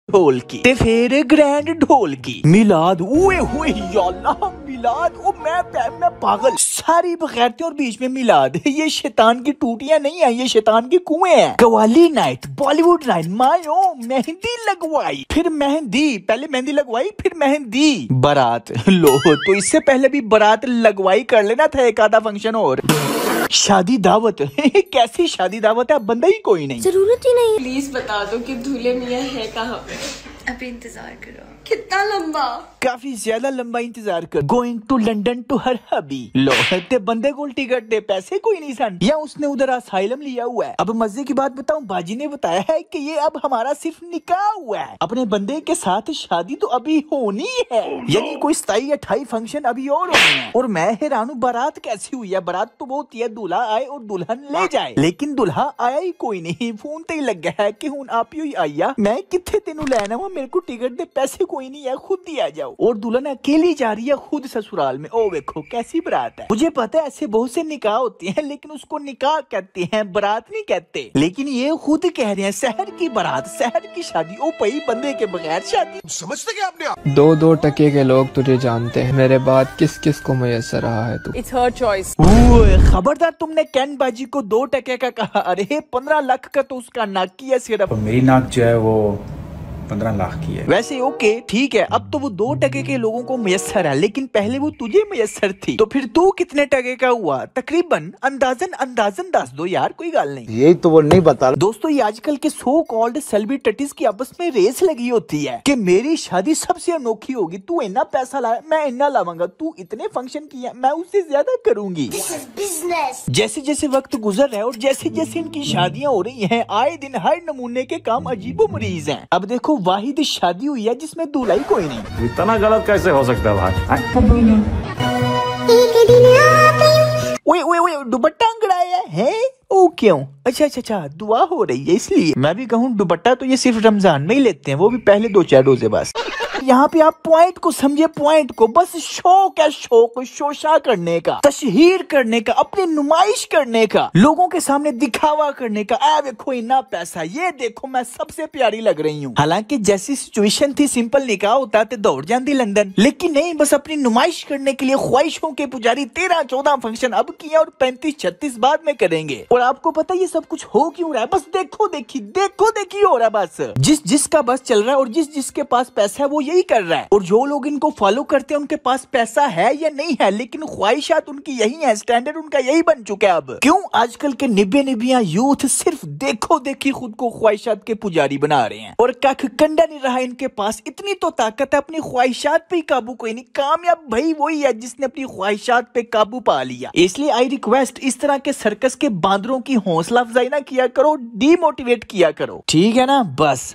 ढोल की ते फिर ग्रैंड ढोल की मिलाद ओए होए अल्लाह मिलाद ओ मैं पागल सारी बगैरतें और बीच में मिलाद ये शैतान की टूटियां नहीं है, ये शैतान के कुएं हैं। कवाली नाइट, बॉलीवुड नाइट, मायो मेहंदी लगवाई, फिर मेहंदी, पहले मेहंदी लगवाई फिर मेहंदी, बारात लो तो इससे पहले भी बारात लगवाई कर लेना था एक आधा फंक्शन और शादी दावत कैसी शादी दावत है, बंदा ही कोई नहीं, जरूरत ही नहीं। प्लीज बता दो कि दूल्हे मियाँ है कहाँ पे। अभी इंतजार करो। कितना लंबा? काफी ज्यादा लंबा इंतजार कर। Going to London to her hubby लो ते बंदे को टिकट दे, पैसे कोई नहीं सन, या उसने उधर असाइलम लिया हुआ है। अब मजे की बात बताऊं, बाजी ने बताया है कि ये अब हमारा सिर्फ निकाह हुआ है, अपने बंदे के साथ शादी तो अभी होनी है, यानी कोई 27-28 फंक्शन अभी और होने हैं। और मैं हैरान हूं बारात कैसी हुई है। बारात तो वो होती है दूल्हा आए और दुल्हन ले जाए, लेकिन दुल्हा आया ही कोई नहीं। फोन ते ही लग गया है कि हूं आप ही आइया, मैं किथे तेनू लेना हुआ, मेरे को टिकट दे, पैसे कोई नहीं है, खुद ही आ जाओ। और दुल्हन अकेली जा रही है खुद ससुराल में। ओ देखो कैसी बारात है। मुझे पता है ऐसे बहुत से निकाह होते हैं, लेकिन उसको निकाह कहते हैं, बारात नहीं कहते। लेकिन ये खुद कह रहे हैं शहर की बारात, शहर की शादी। ओ भाई बंदे के बगैर शादी, समझते क्या आपने आप? 2-2 टके के लोग तुझे जानते हैं, मेरे बाद किस किस को मुयस्सर रहा है तू। It's her choice. खबरदार तुमने कैन बाजी को 2 टके का कहा, अरे 15 लाख का तो उसका नाक की है सिर्फ। मेरी नाक जो है वो 15 लाख की है। वैसे ओके ठीक है, अब तो वो 2 टके के लोगों को मुयस्सर है, लेकिन पहले वो तुझे मुयस्सर थी, तो फिर तू कितने टके का हुआ तकरीबन? अंदाजन दस दो यार, कोई गल नहीं। यही तो वो नहीं बता। दोस्तों ये आजकल के सो कॉल्ड सेलिब्रिटीज की आपस में रेस लगी होती है कि मेरी शादी सबसे अनोखी होगी, तू इतना पैसा लाया मैं इतना लाऊंगा, तू इतने फंक्शन किया मैं उससे ज्यादा करूंगी। बिजनेस। जैसे जैसे वक्त गुजर रहा है और जैसे जैसे इनकी शादियां हो रही हैं, आए दिन हर नमूने के काम अजीबो मरीज हैं। अब देखो वाहिद शादी हुई है जिसमें दूल्हा ही कोई नहीं। इतना गलत कैसे हो सकता है भाई? ओए दुपट्टा अंगड़ाया है? ओ क्यों? अच्छा दुआ हो रही है इसलिए। मैं भी कहूँ दुपट्टा तो ये सिर्फ रमजान में ही लेते हैं, वो भी पहले 2-4 रोजे बस। यहाँ पे आप पॉइंट को समझे, पॉइंट को, बस शौक है, शौक शोशा करने का, तशहीर करने का, अपनी नुमाइश करने का, लोगों के सामने दिखावा करने का। आ देखो इतना पैसा, ये देखो मैं सबसे प्यारी लग रही हूँ। हालांकि जैसी सिचुएशन थी सिंपल निकाह होता तो दौड़ जाती लंदन, लेकिन नहीं, बस अपनी नुमाइश करने के लिए ख्वाहिशों के पुजारी 13-14 फंक्शन अब किया और 35-36 बाद में करेंगे। और आपको पता ये सब कुछ हो क्यों रहा है? बस देखो देखी हो रहा है। बस जिसका बस चल रहा है और जिसके पास पैसा है वो यही कर रहा है। और जो लोग इनको फॉलो करते हैं उनके पास पैसा है या नहीं है, लेकिन ख्वाहिशात उनकी यही है, स्टैंडर्ड उनका यही बन चुका है। अब क्यों आजकल के निबियां यूथ सिर्फ देखो देखी खुद को ख्वाहिशात के पुजारी बना रहे हैं, और कख कंडा नहीं रहा इनके पास। इतनी तो ताकत है, अपनी ख्वाहिशात पे काबू कोई नहीं। कामयाब भाई वही है जिसने अपनी ख्वाहिशात पे काबू पा लिया। इसलिए आई रिक्वेस्ट, इस तरह के सर्कस के बांदरों की हौसला अफजाई ना किया करो, डीमोटिवेट किया करो, ठीक है ना? बस।